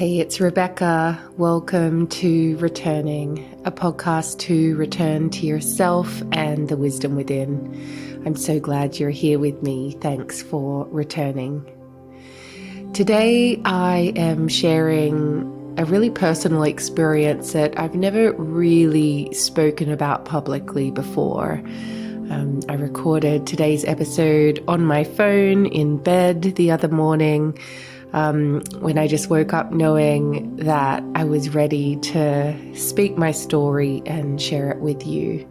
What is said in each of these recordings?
Hey, it's Rebecca. Welcome to Returning, a podcast to return to yourself and the wisdom within. I'm so glad you're here with me. Thanks for returning. Today, I am sharing a really personal experience that I've never really spoken about publicly before. I recorded today's episode on my phone in bed the other morning. When I just woke up knowing that I was ready to speak my story and share it with you.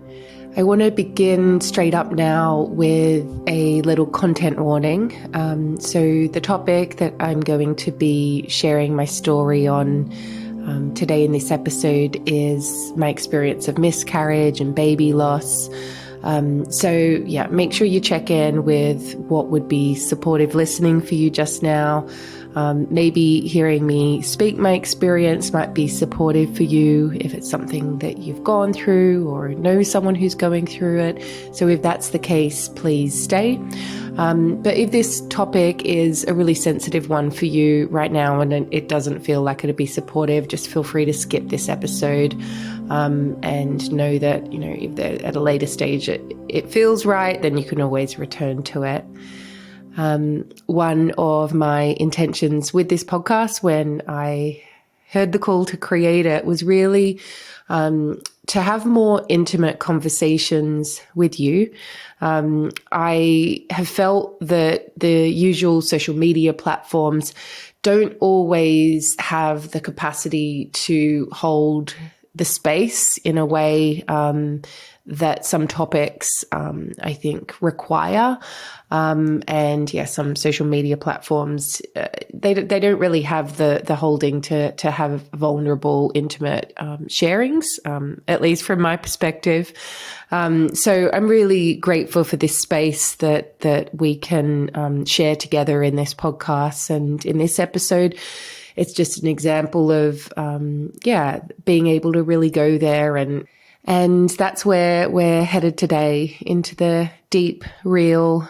I want to begin straight up now with a little content warning. So the topic that I'm going to be sharing my story on today in this episode is my experience of miscarriage and baby loss. Make sure you check in with what would be supportive listening for you just now. Maybe hearing me speak my experience might be supportive for you if it's something that you've gone through or know someone who's going through it. So if that's the case, please stay. But if this topic is a really sensitive one for you right now and it doesn't feel like it'd be supportive, just feel free to skip this episode and know that, if at a later stage it feels right, then you can always return to it. One of my intentions with this podcast when I heard the call to create it was really to have more intimate conversations with you. I have felt that the usual social media platforms don't always have the capacity to hold the space in a way that some topics I think require. Some social media platforms, they don't really have the holding to have vulnerable, intimate sharings, at least from my perspective. So I'm really grateful for this space that we can share together in this podcast. And in this episode, it's just an example of, being able to really go there. And that's where we're headed today, into the deep, real,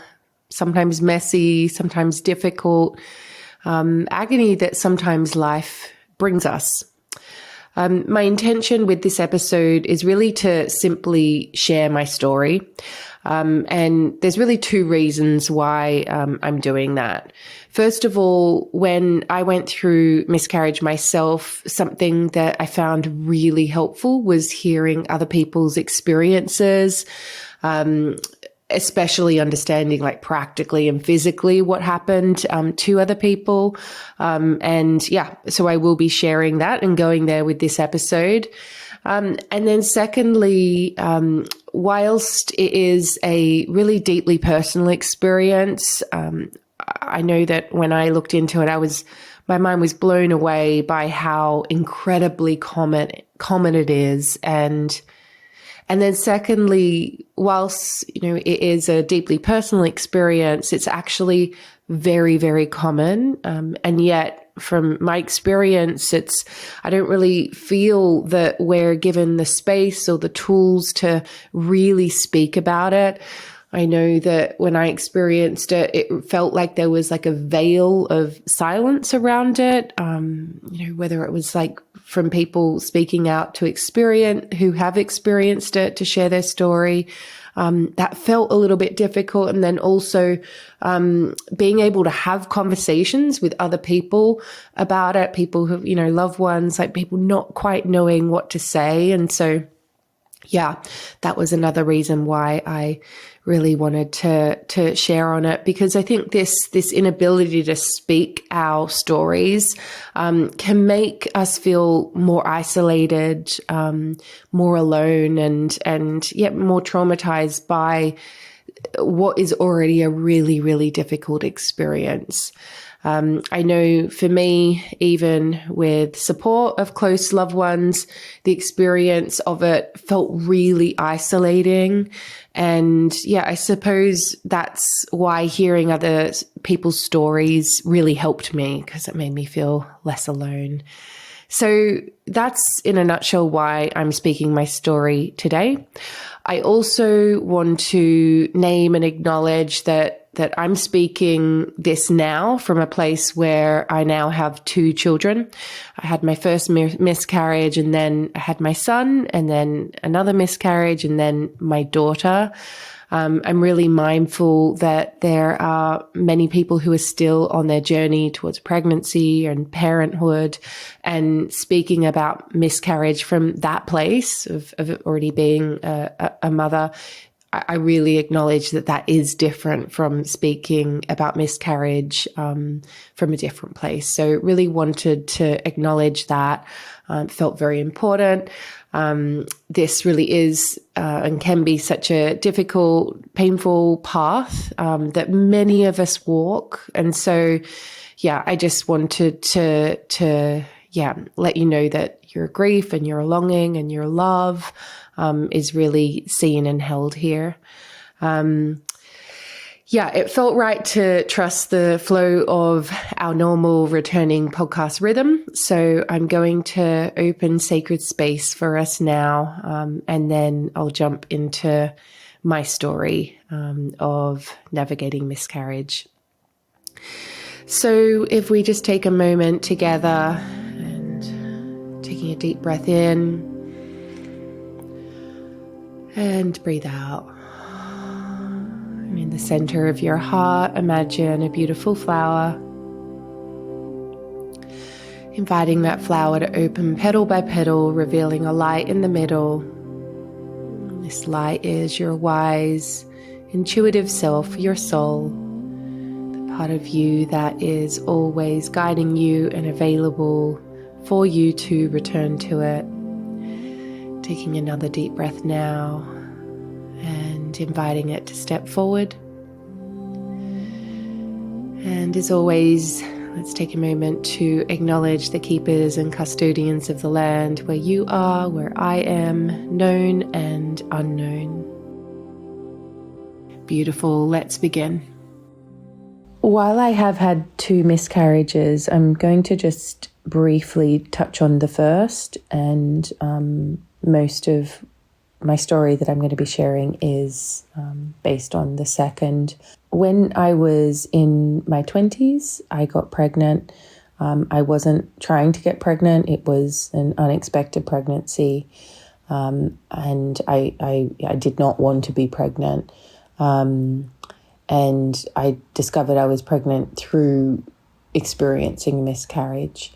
sometimes messy, sometimes difficult agony that sometimes life brings us. My intention with this episode is really to simply share my story. And there's really two reasons why I'm doing that. First of all, when I went through miscarriage myself, something that I found really helpful was hearing other people's experiences, especially understanding like practically and physically what happened to other people. So I will be sharing that and going there with this episode. And then secondly, whilst it is a really deeply personal experience, I know that when I looked into it, my mind was blown away by how incredibly common it is. And then secondly, whilst, it is a deeply personal experience, it's actually very, very common. And yet from my experience, I don't really feel that we're given the space or the tools to really speak about it. I know that when I experienced it, it felt like there was like a veil of silence around it. Whether it was like from people speaking out who have experienced it to share their story. That felt a little bit difficult. And then also being able to have conversations with other people about it, people who, loved ones, like people not quite knowing what to say. And so, that was another reason why I really wanted to share on it, because I think this inability to speak our stories can make us feel more isolated, more alone, and yet more traumatized by what is already a really, really difficult experience. I know for me, even with support of close loved ones, the experience of it felt really isolating. And I suppose that's why hearing other people's stories really helped me, because it made me feel less alone. So that's in a nutshell why I'm speaking my story today. I also want to name and acknowledge that that I'm speaking this now from a place where I now have 2 children. I had my first miscarriage, and then I had my son, and then another miscarriage, and then my daughter. I'm really mindful that there are many people who are still on their journey towards pregnancy and parenthood, and speaking about miscarriage from that place of already being a mother. I really acknowledge that that is different from speaking about miscarriage from a different place. So really wanted to acknowledge that. Felt very important. This really is and can be such a difficult, painful path that many of us walk. And so, yeah, I just wanted to let you know that your grief and your longing and your love is really seen and held here. It felt right to trust the flow of our normal returning podcast rhythm. So I'm going to open sacred space for us now, and then I'll jump into my story of navigating miscarriage. So if we just take a moment together and taking a deep breath in and breathe out. And in the center of your heart, imagine a beautiful flower. Inviting that flower to open petal by petal, revealing a light in the middle. This light is your wise, intuitive self, your soul, the part of you that is always guiding you and available for you to return to it. Taking another deep breath now and inviting it to step forward. And as always, let's take a moment to acknowledge the keepers and custodians of the land where you are, where I am, known and unknown. Beautiful. Let's begin. While I have had 2 miscarriages, I'm going to just briefly touch on the first, and most of my story that I'm going to be sharing is based on the second. When I was in my 20s, I got pregnant. I wasn't trying to get pregnant. It was an unexpected pregnancy, and I did not want to be pregnant. And I discovered I was pregnant through experiencing miscarriage.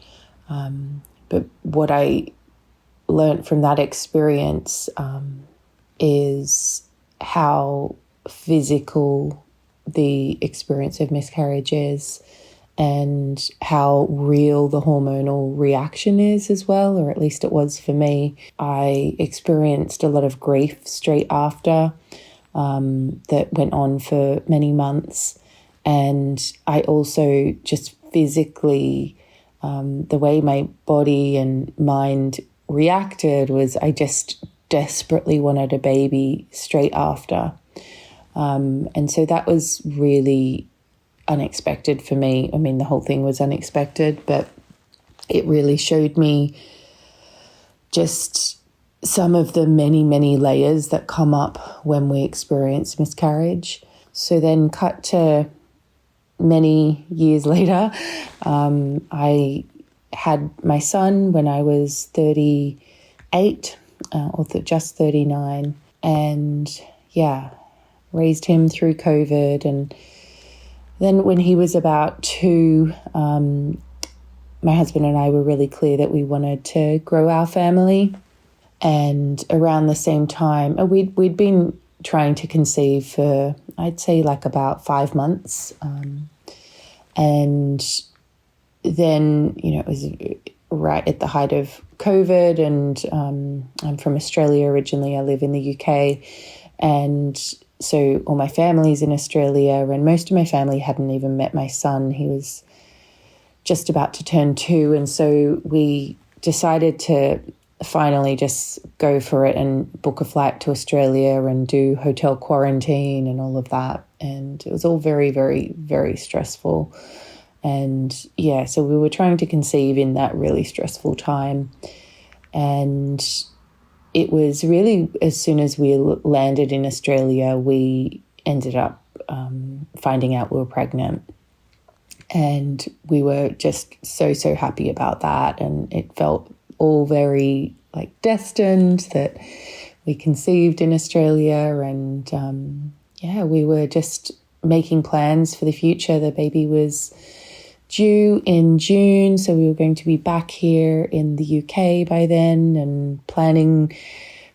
But what I learned from that experience is how physical the experience of miscarriage is, and how real the hormonal reaction is as well, or at least it was for me. I experienced a lot of grief straight after that went on for many months. And I also just physically, the way my body and mind reacted was I just desperately wanted a baby straight after. And so that was really unexpected for me. I mean, the whole thing was unexpected, but it really showed me just some of the many, many layers that come up when we experience miscarriage. So then cut to many years later, I had my son when I was 38 or just 39, and raised him through COVID. And then when he was about 2, my husband and I were really clear that we wanted to grow our family. And around the same time, we'd been trying to conceive for, I'd say, like about 5 months. And then, it was right at the height of COVID, and I'm from Australia originally. I live in the UK. And so all my family's in Australia, and most of my family hadn't even met my son. He was just about to turn 2. And so we decided to finally just go for it and book a flight to Australia and do hotel quarantine and all of that. And it was all very, very, very stressful. And so we were trying to conceive in that really stressful time. And it was really, as soon as we landed in Australia, we ended up finding out we were pregnant. And we were just so happy about that. And it felt all very like destined that we conceived in Australia. And we were just making plans for the future. The baby was due in June, so we were going to be back here in the UK by then, and planning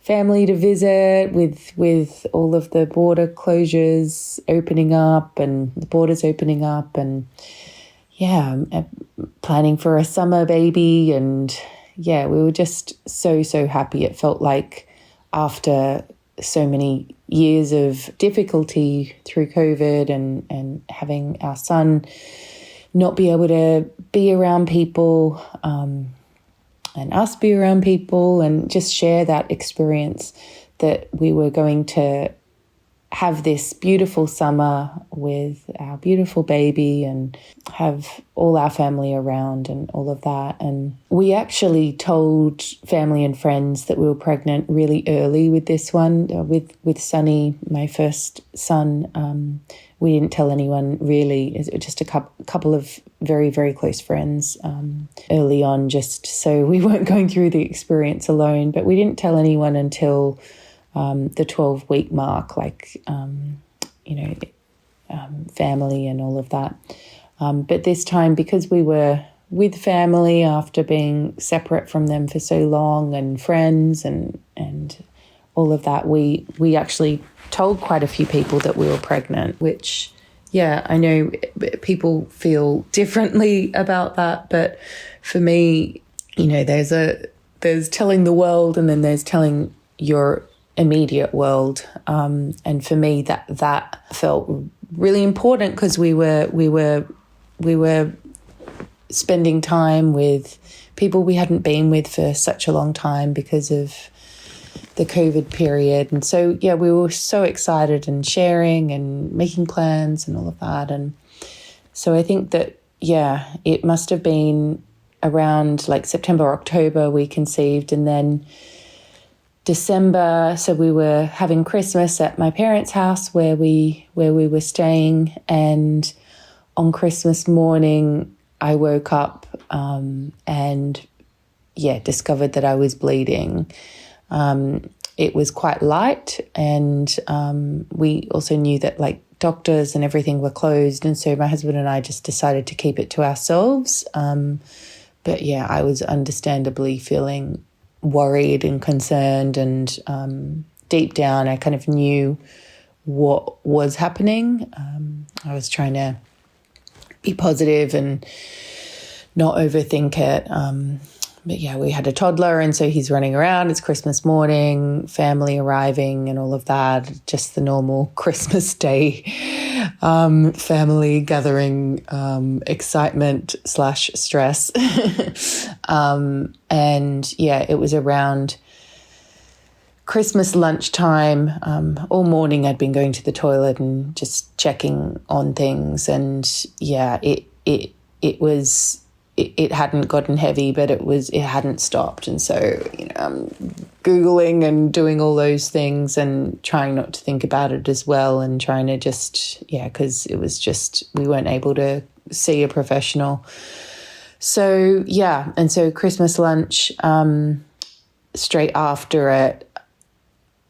family to visit with all of the border closures opening up and the borders opening up, and planning for a summer baby. And we were just so happy. It felt like after so many years of difficulty through COVID and having our son not be able to be around people, and us be around people and just share that experience, that we were going to have this beautiful summer with our beautiful baby and have all our family around and all of that. And we actually told family and friends that we were pregnant really early with this one, with Sonny, my first son. We didn't tell anyone really. It was just a couple of very, very close friends early on, just so we weren't going through the experience alone. But we didn't tell anyone until the 12-week mark, family and all of that. But this time, because we were with family after being separate from them for so long, and friends and all of that, we actually told quite a few people that we were pregnant, which, I know people feel differently about that. But for me, there's telling the world, and then there's telling your immediate world. And for me, that felt really important, because we were spending time with people we hadn't been with for such a long time because of the COVID period. And so, we were so excited and sharing and making plans and all of that. And so I think that, it must have been around like September, October we conceived, and then December, so we were having Christmas at my parents' house where we were staying. And on Christmas morning, I woke up and discovered that I was bleeding. It was quite light, and we also knew that like doctors and everything were closed, and so my husband and I just decided to keep it to ourselves. But I was understandably feeling worried and concerned, and deep down I kind of knew what was happening. I was trying to be positive and not overthink it. But we had a toddler, and so he's running around. It's Christmas morning, family arriving and all of that. Just the normal Christmas Day family gathering, excitement / stress. And it was around Christmas lunchtime. All morning I'd been going to the toilet and just checking on things. And it hadn't gotten heavy, but it hadn't stopped. And so, I'm Googling and doing all those things and trying not to think about it as well, and trying to just, because it was just, we weren't able to see a professional. So, and so Christmas lunch, straight after it,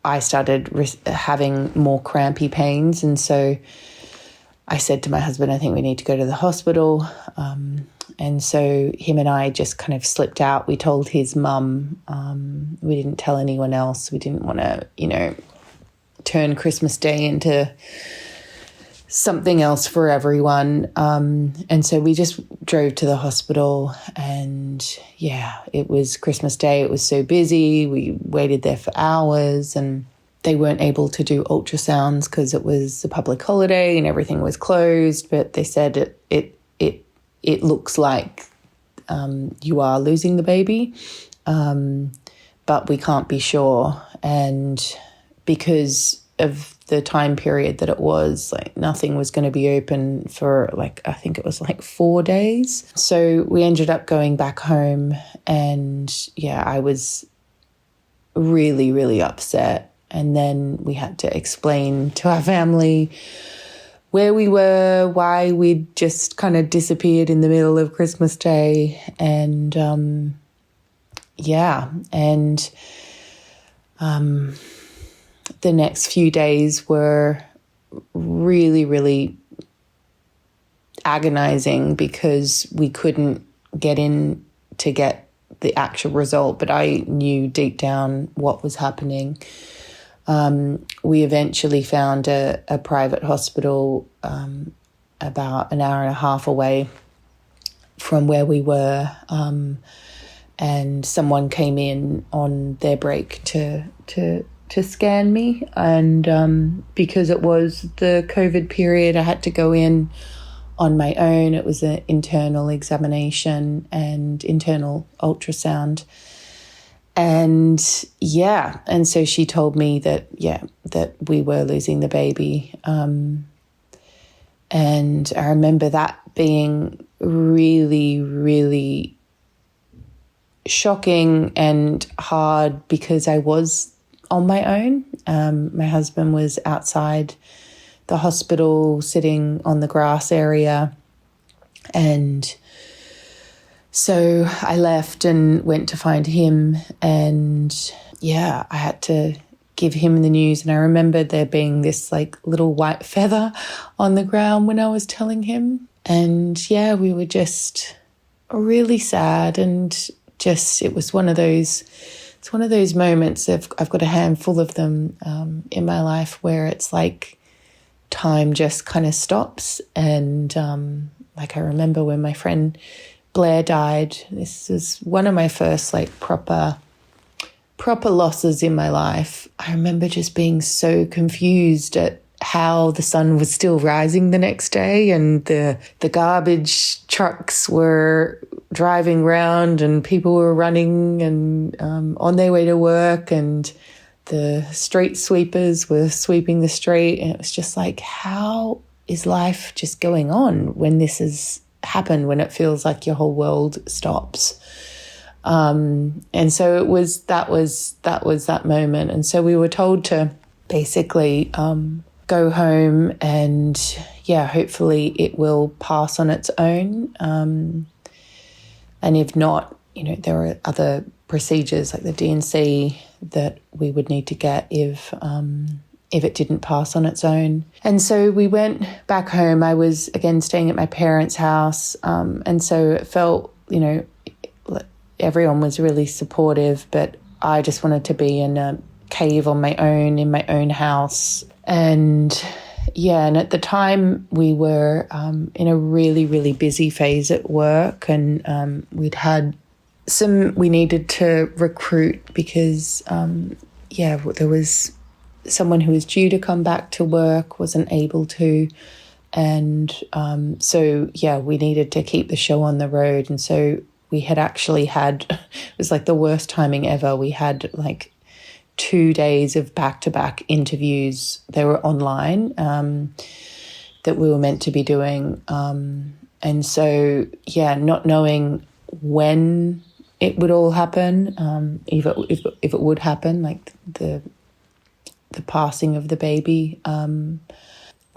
I started having more crampy pains. And so I said to my husband, I think we need to go to the hospital. And so him and I just kind of slipped out. We told his mum. We didn't tell anyone else. We didn't want to, turn Christmas Day into something else for everyone. And so we just drove to the hospital, and it was Christmas Day. It was so busy. We waited there for hours, and they weren't able to do ultrasounds because it was a public holiday and everything was closed. But they said it looks like you are losing the baby, but we can't be sure. And because of the time period that it was, like, nothing was going to be open for I think it was 4 days. So we ended up going back home, and I was really, really upset. And then we had to explain to our family where we were, why we'd just kind of disappeared in the middle of Christmas Day. And the next few days were really, really agonizing because we couldn't get in to get the actual result, but I knew deep down what was happening. We eventually found a private hospital about an hour and a half away from where we were, and someone came in on their break to scan me. And because it was the COVID period, I had to go in on my own. It was an internal examination and internal ultrasound. And so she told me that we were losing the baby. And I remember that being really, really shocking and hard because I was on my own. My husband was outside the hospital sitting on the grass area. And so I left and went to find him, and I had to give him the news. And I remember there being this like little white feather on the ground when I was telling him. And we were just really sad, and just, it was one of those moments I've got a handful of them in my life where it's like time just kind of stops. And like I remember when my friend Blair died, this was one of my first like proper losses in my life. I remember just being so confused at how the sun was still rising the next day, and the garbage trucks were driving around and people were running and on their way to work, and the street sweepers were sweeping the street. And it was just like, how is life just going on when this has happened, when it feels like your whole world stops? And so it was that moment. And so we were told to basically go home, and hopefully it will pass on its own. And if not, there are other procedures like the DNC that we would need to get if it didn't pass on its own. And so we went back home. I was again staying at my parents' house, and so it felt, everyone was really supportive, but I just wanted to be in a cave on my own, in my own house. And at the time we were in a really, really busy phase at work, and we needed to recruit because, there was someone who was due to come back to work, wasn't able to. And we needed to keep the show on the road. And so we had actually it was like the worst timing ever. We had like 2 days of back-to-back interviews. They were online that we were meant to be doing. And so, not knowing when it would all happen, if it would happen, like the passing of the baby,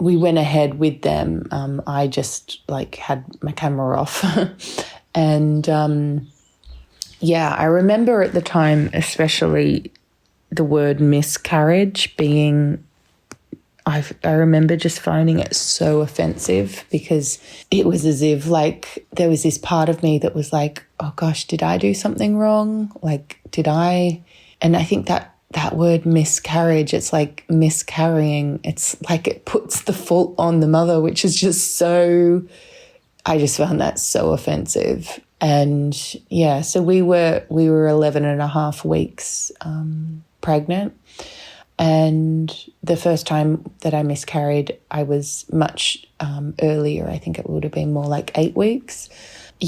we went ahead with them. I just like had my camera off. And I remember at the time, especially the word miscarriage being, I remember just finding it so offensive, because it was as if like there was this part of me that was like, oh gosh, did I do something wrong? Like, did I? And I think that word miscarriage, it's like miscarrying. It's like it puts the fault on the mother, which is just so, I just found that so offensive. And so we were 11 and a half weeks pregnant. And the first time that I miscarried, I was much earlier. I think it would have been more like 8 weeks.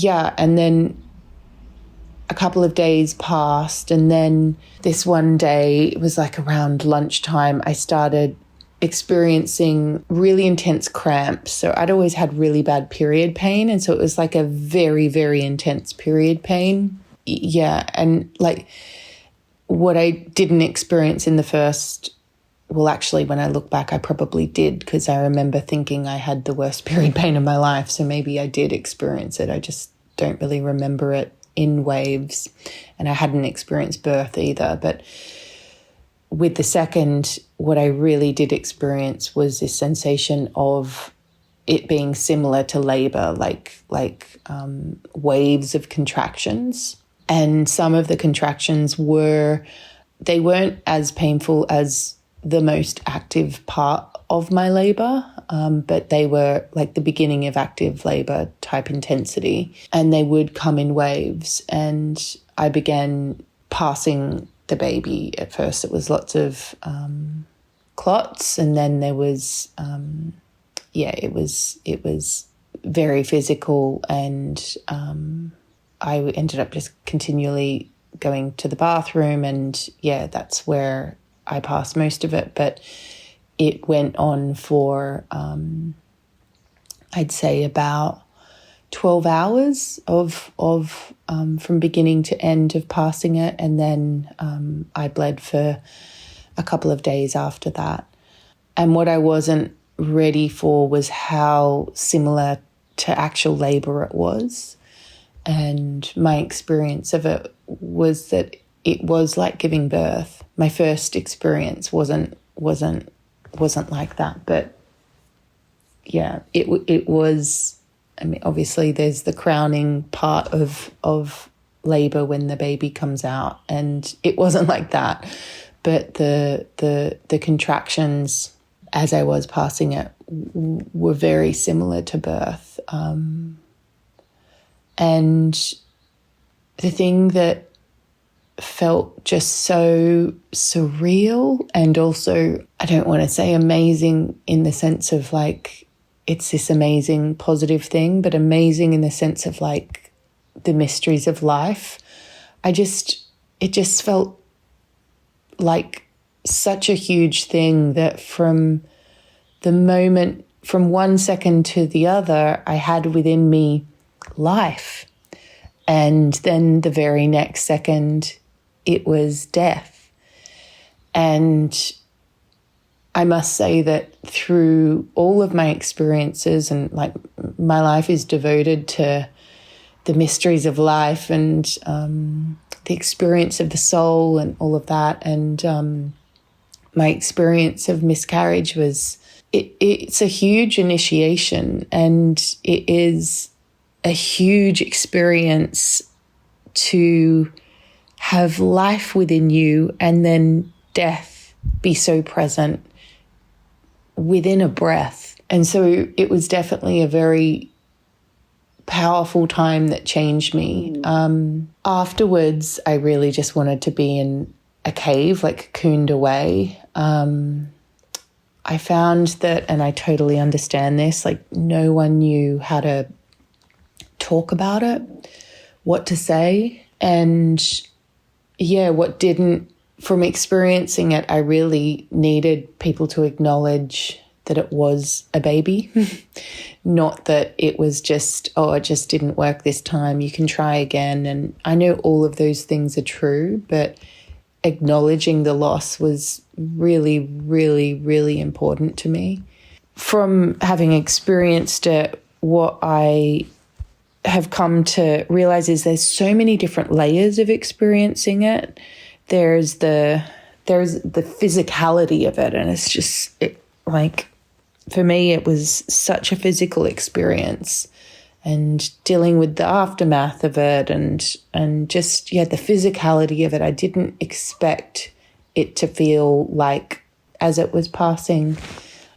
And then a couple of days passed, and then this one day, it was like around lunchtime, I started experiencing really intense cramps. So I'd always had really bad period pain, and so it was like a very, very intense period pain. And like what I didn't experience in the first well, actually, when I look back, I probably did, because I remember thinking I had the worst period pain of my life. So maybe I did experience it. I just don't really remember it in waves. And I hadn't experienced birth either. But with the second, what I really did experience was this sensation of it being similar to labor, like waves of contractions. And some of the contractions they weren't as painful as the most active part of my labor, but they were like the beginning of active labor type intensity, and they would come in waves. And I began passing the baby. At first it was lots of clots, and then there was it was very physical, and I ended up just continually going to the bathroom, and that's where I passed most of it. But it went on for I'd say about 12 hours of from beginning to end of passing it, and then I bled for a couple of days after that. And what I wasn't ready for was how similar to actual labor it was. And my experience of it was that it was like giving birth. My first experience wasn't like that, but it was. I mean, obviously, there's the crowning part of labor when the baby comes out, and it wasn't like that. But the contractions as I was passing it were very similar to birth. And the thing that felt just so surreal, and also, I don't want to say amazing in the sense of like it's this amazing positive thing, but amazing in the sense of like the mysteries of life. It just felt like such a huge thing that from the moment, from 1 second to the other, I had within me life. And then the very next second, it was death. And I must say that through all of my experiences, and like my life is devoted to the mysteries of life and the experience of the soul and all of that. And my experience of miscarriage was, it's a huge initiation, and it is a huge experience to have life within you and then death be so present within a breath. And so it was definitely a very powerful time that changed me. Afterwards, I really just wanted to be in a cave, like cocooned away. I found that, and I totally understand this, like no one knew how to talk about it, what to say. And what didn't, from experiencing it, I really needed people to acknowledge that it was a baby, not that it was just, it just didn't work this time, you can try again. And I know all of those things are true, but acknowledging the loss was really, really, really important to me. From having experienced it, what I have come to realize is there's so many different layers of experiencing it. There's the physicality of it, and it's just like, for me, it was such a physical experience, and dealing with the aftermath of it, and just the physicality of it. I didn't expect it to feel like, as it was passing,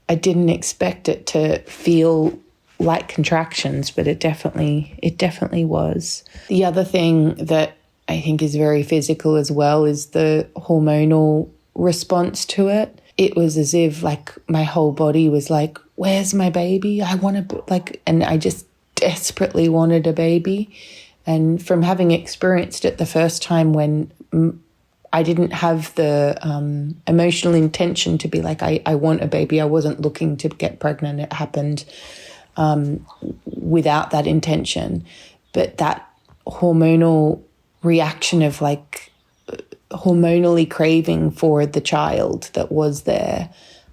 I didn't expect it to feel like contractions, but it definitely was. The other thing that I think is very physical as well is the hormonal response to it. It was as if like my whole body was like, where's my baby? I want to and I just desperately wanted a baby. And from having experienced it the first time when I didn't have the emotional intention to be like, I want a baby. I wasn't looking to get pregnant. It happened without that intention. But that hormonal reaction of like hormonally craving for the child that was there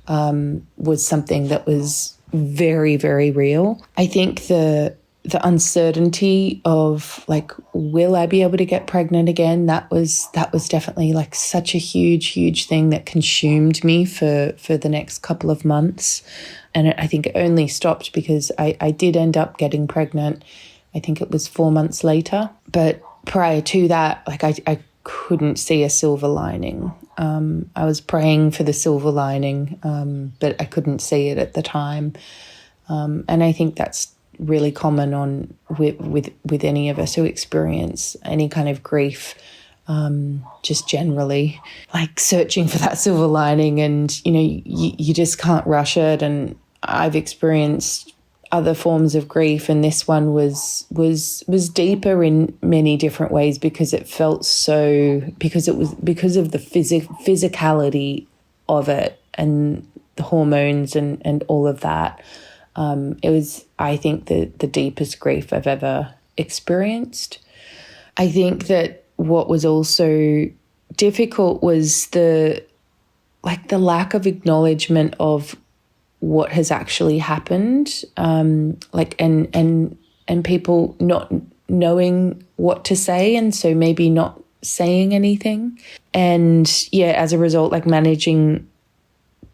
was something that was very, very real. I think the uncertainty of like, will I be able to get pregnant again? That was definitely like such a huge thing that consumed me for the next couple of months. And I think it only stopped because I did end up getting pregnant. I think it was 4 months later. But prior to that, like I couldn't see a silver lining. I was praying for the silver lining, but I couldn't see it at the time. And I think that's really common with any of us who experience any kind of grief, just generally, like searching for that silver lining, and you just can't rush it. And I've experienced other forms of grief, and this one was deeper in many different ways because it felt so, because of the physicality of it and the hormones and all of that. It was, I think, the deepest grief I've ever experienced. I think that what was also difficult was the lack of acknowledgement of what has actually happened, and people not knowing what to say, and so maybe not saying anything. And yeah, as a result, like managing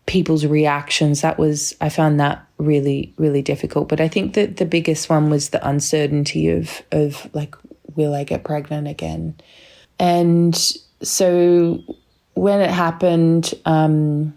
people's reactions, I found that really, really difficult. But I think that the biggest one was the uncertainty of like, will I get pregnant again? And so when it happened, my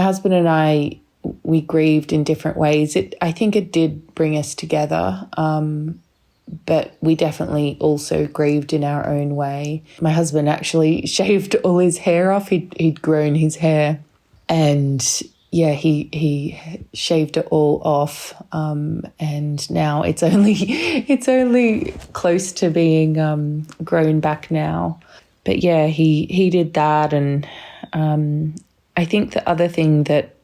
husband and I, we grieved in different ways. I think it did bring us together, but we definitely also grieved in our own way. My husband actually shaved all his hair off. He'd grown his hair, and yeah, he shaved it all off, and now it's only close to being grown back now. But yeah, he did that, and I think the other thing that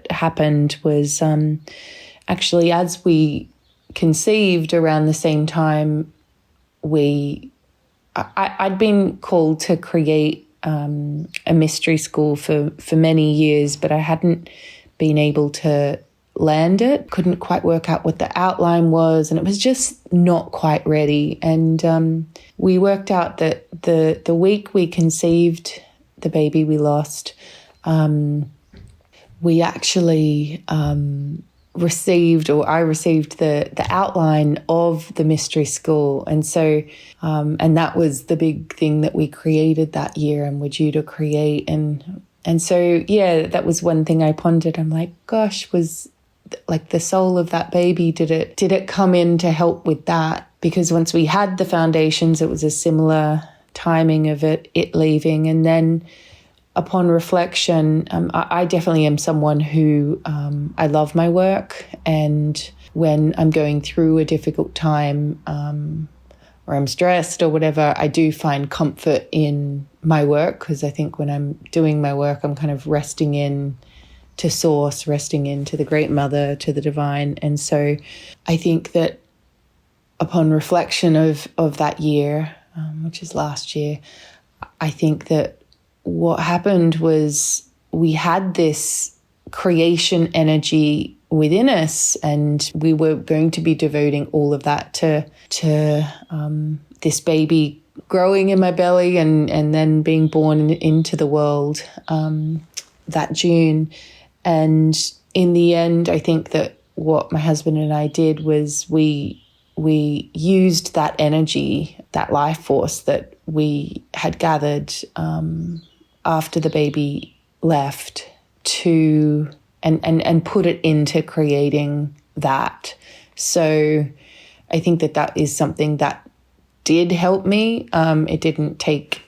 happened was actually, as we conceived around the same time, I'd been called to create a mystery school for many years, but I hadn't been able to land it. Couldn't quite work out what the outline was, and it was just not quite ready. And we worked out that the week we conceived the baby we lost, we actually I received the outline of the mystery school. And so, and that was the big thing that we created that year and were due to create. And so, yeah, that was one thing I pondered. I'm like, gosh, was like the soul of that baby, did it come in to help with that? Because once we had the foundations, it was a similar timing of it leaving. And then upon reflection, I definitely am someone who I love my work, and when I'm going through a difficult time or I'm stressed or whatever, I do find comfort in my work, because I think when I'm doing my work, I'm kind of resting in to source, resting into the Great Mother, to the divine. And so I think that upon reflection of that year, which is last year, I think that what happened was we had this creation energy within us, and we were going to be devoting all of that to this baby growing in my belly and then being born into the world that June. And in the end, I think that what my husband and I did was we used that energy, that life force that we had gathered after the baby left, to and put it into creating that. So I think that is something that did help me. It didn't take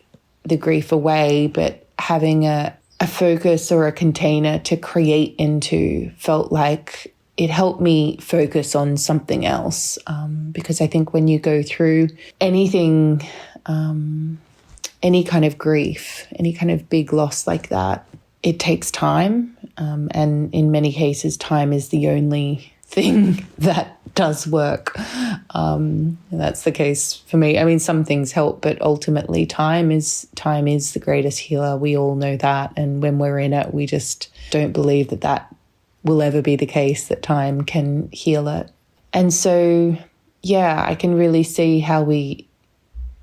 the grief away, but having a focus or a container to create into felt like it helped me focus on something else. Because I think when you go through anything, any kind of grief, any kind of big loss like that, it takes time. And in many cases, time is the only thing that does work. And that's the case for me. I mean, some things help, but ultimately time is the greatest healer. We all know that. And when we're in it, we just don't believe that will ever be the case, that time can heal it. And so, yeah, I can really see how we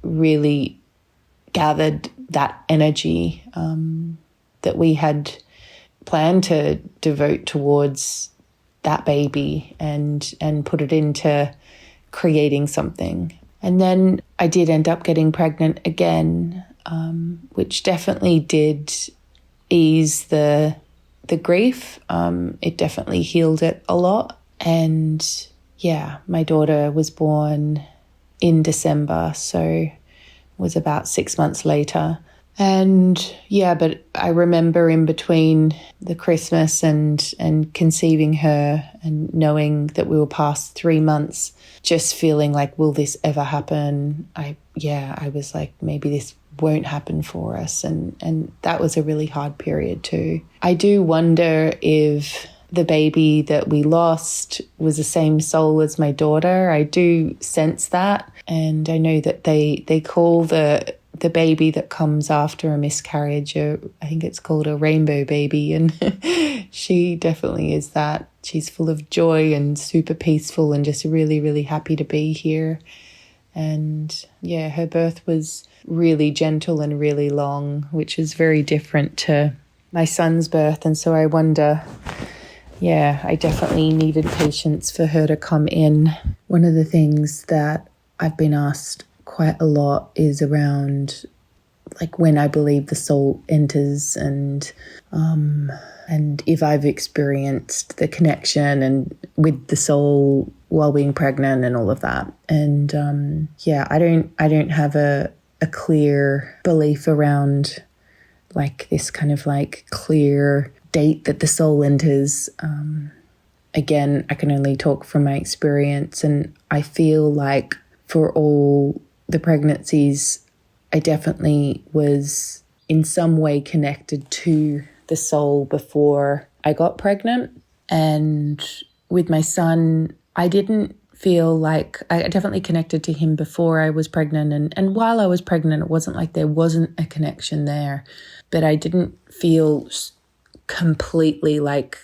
really gathered that energy that we had planned to devote towards that baby and put it into creating something. And then I did end up getting pregnant again, which definitely did ease the grief. It definitely healed it a lot. And yeah, my daughter was born in December, so it was about 6 months later. And yeah, but I remember in between the Christmas and conceiving her and knowing that we were past 3 months, just feeling like, will this ever happen? I was like, maybe this won't happen for us. And that was a really hard period too. I do wonder if the baby that we lost was the same soul as my daughter. I do sense that. And I know that they call the baby that comes after a miscarriage, I think it's called a rainbow baby. And she definitely is that. She's full of joy and super peaceful and just really, really happy to be here. And yeah, her birth was really gentle and really long, which is very different to my son's birth. And so I wonder, yeah, I definitely needed patience for her to come in. One of the things that I've been asked quite a lot is around like when I believe the soul enters and if I've experienced the connection and with the soul while being pregnant and all of that. And yeah, I don't have a clear belief around like this kind of like clear date that the soul enters. Again, I can only talk from my experience, and I feel like for all the pregnancies, I definitely was in some way connected to the soul before I got pregnant. And with my son, I didn't feel like I definitely connected to him before I was pregnant. And while I was pregnant, it wasn't like there wasn't a connection there, but I didn't feel completely like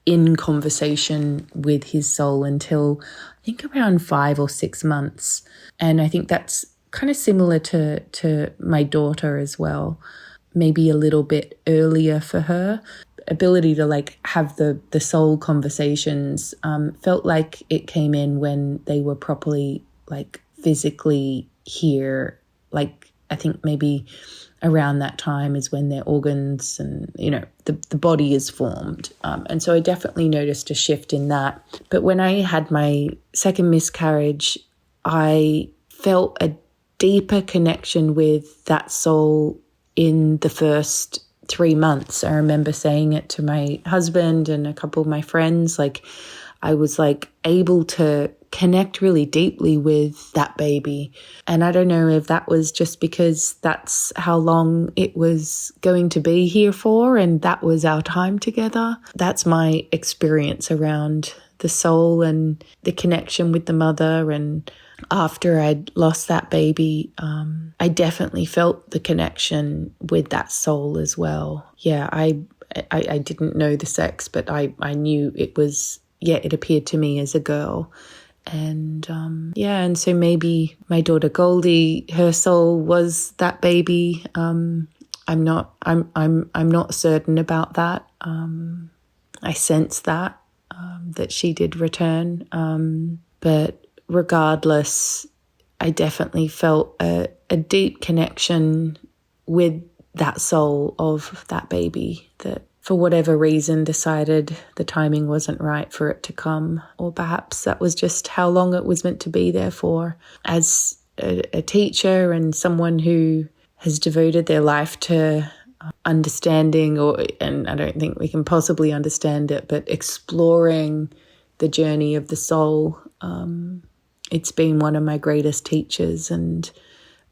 in conversation with his soul until I think around 5 or 6 months. And I think that's kind of similar to my daughter as well, maybe a little bit earlier for her. Ability to like have the soul conversations felt like it came in when they were properly like physically here. Like I think maybe around that time is when their organs and, you know, the body is formed. And so I definitely noticed a shift in that. But when I had my second miscarriage, I felt a deeper connection with that soul in the first 3 months. I remember saying it to my husband and a couple of my friends, like I was like able to connect really deeply with that baby. And I don't know if that was just because that's how long it was going to be here for and that was our time together. That's my experience around the soul and the connection with the mother. And after I'd lost that baby, I definitely felt the connection with that soul as well. Yeah, I didn't know the sex, but I knew it was, yeah, it appeared to me as a girl. And and so maybe my daughter Goldie, her soul was that baby. I'm not certain about that. I sense that she did return. But regardless, I definitely felt a deep connection with that soul of that baby that for whatever reason decided the timing wasn't right for it to come, or perhaps that was just how long it was meant to be there for. As a teacher and someone who has devoted their life to understanding, and I don't think we can possibly understand it, but exploring the journey of the soul, it's been one of my greatest teachers, and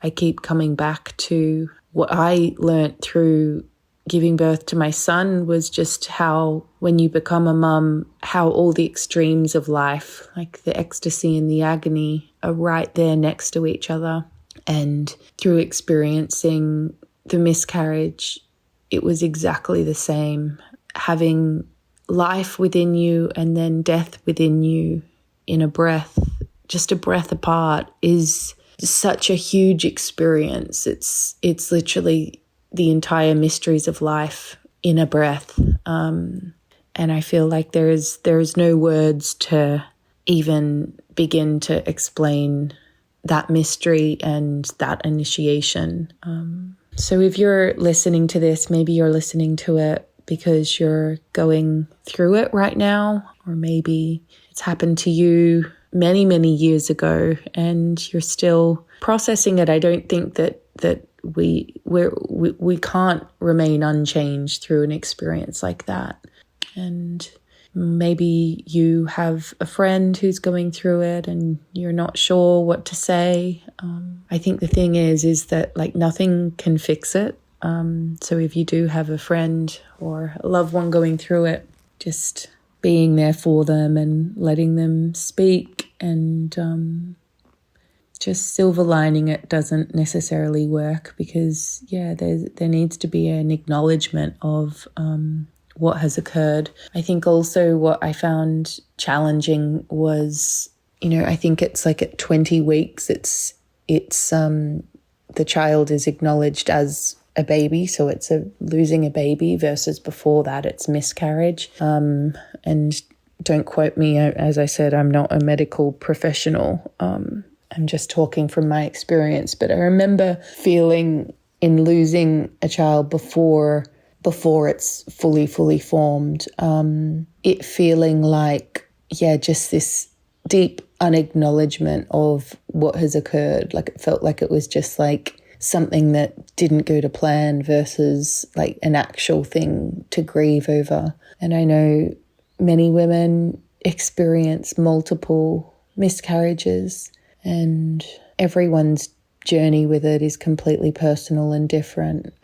I keep coming back to what I learnt through giving birth to my son was just how, when you become a mum, how all the extremes of life, like the ecstasy and the agony, are right there next to each other. And through experiencing the miscarriage, it was exactly the same. Having life within you and then death within you in a breath, just a breath apart, is such a huge experience. It's literally the entire mysteries of life in a breath. And I feel like there is no words to even begin to explain that mystery and that initiation. So if you're listening to this, maybe you're listening to it because you're going through it right now, or maybe it's happened to you many, many years ago and you're still processing it. I don't think that we can't remain unchanged through an experience like that. And maybe you have a friend who's going through it and you're not sure what to say. I think the thing is that like nothing can fix it. So if you do have a friend or a loved one going through it, just being there for them and letting them speak, and just silver lining it doesn't necessarily work, because there needs to be an acknowledgement of what has occurred. I think also what I found challenging was, I think it's like at 20 weeks, it's the child is acknowledged as a baby, so it's losing a baby, versus before that it's miscarriage. And don't quote me, as I said, I'm not a medical professional. I'm just talking from my experience. But I remember feeling in losing a child before it's fully formed, it feeling like, just this deep unacknowledgement of what has occurred. Like it felt like it was just like something that didn't go to plan versus like an actual thing to grieve over. And I know many women experience multiple miscarriages, and everyone's journey with it is completely personal and different.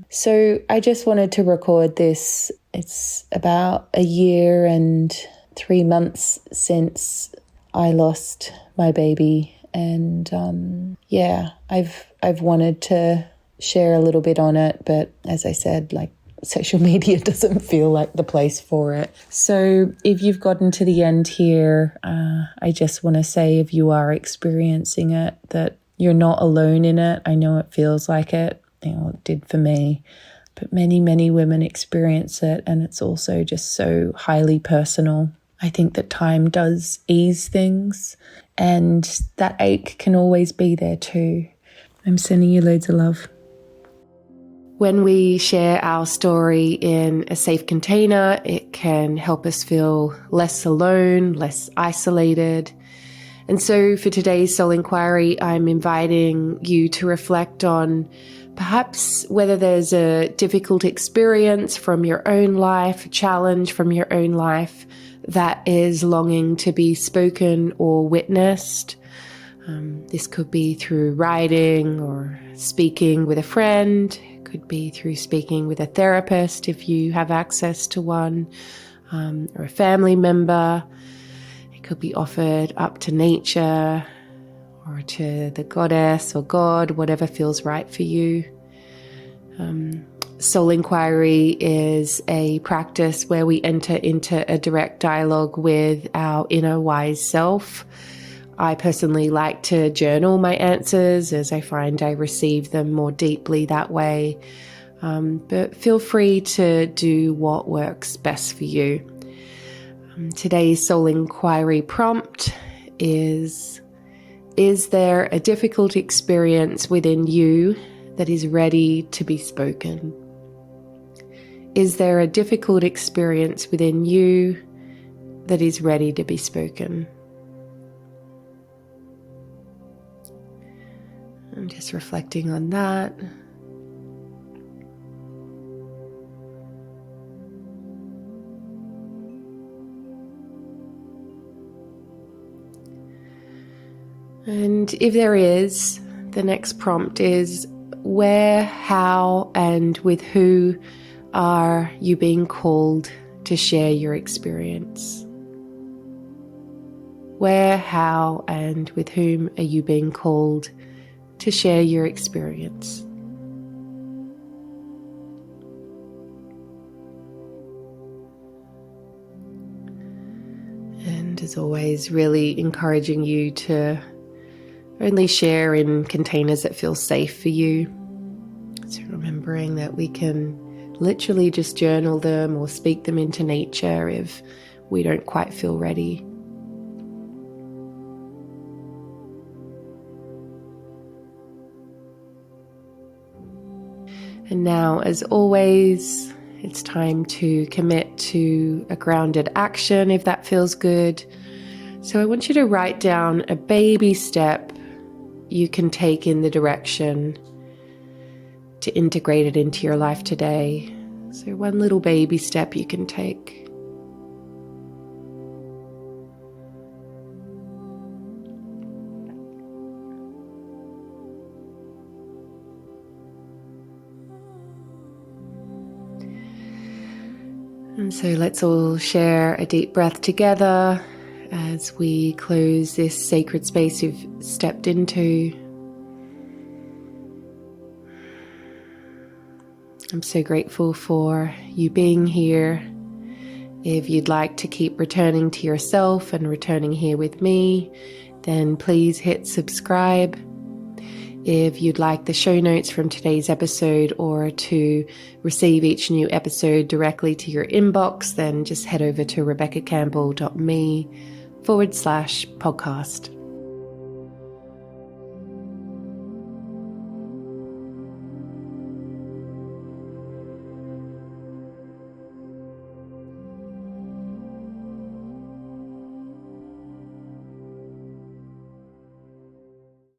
So I just wanted to record this. It's about a year and 3 months since I lost my baby, and I've wanted to share a little bit on it, but as I said, like, social media doesn't feel like the place for it. So if you've gotten to the end here, I just want to say, if you are experiencing it, that you're not alone in it. I know it feels like it, it did for me, but many, many women experience it, and it's also just so highly personal. I think that time does ease things, and that ache can always be there too. I'm sending you loads of love. When we share our story in a safe container, it can help us feel less alone, less isolated. And so for today's Soul Inquiry, I'm inviting you to reflect on perhaps whether there's a difficult experience from your own life, a challenge from your own life that is longing to be spoken or witnessed. This could be through writing or speaking with a friend. It could be through speaking with a therapist if you have access to one, or a family member. It could be offered up to nature or to the goddess or God, whatever feels right for you. Soul Inquiry is a practice where we enter into a direct dialogue with our inner wise self. I personally like to journal my answers, as I find I receive them more deeply that way. But feel free to do what works best for you. Today's Soul Inquiry prompt is there a difficult experience within you that is ready to be spoken? Is there a difficult experience within you that is ready to be spoken? I'm just reflecting on that. And if there is, the next prompt is, where, how, and with who are you being called to share your experience? Where, how, and with whom are you being called to share your experience? And as always, really encouraging you to only share in containers that feel safe for you. So remembering that we can literally just journal them or speak them into nature if we don't quite feel ready. And now, as always, it's time to commit to a grounded action if that feels good. So I want you to write down a baby step you can take in the direction to integrate it into your life today. So one little baby step you can take. And so let's all share a deep breath together as we close this sacred space you've stepped into. I'm so grateful for you being here. If you'd like to keep returning to yourself and returning here with me, then please hit subscribe. If you'd like the show notes from today's episode or to receive each new episode directly to your inbox, then just head over to rebeccacampbell.me/podcast.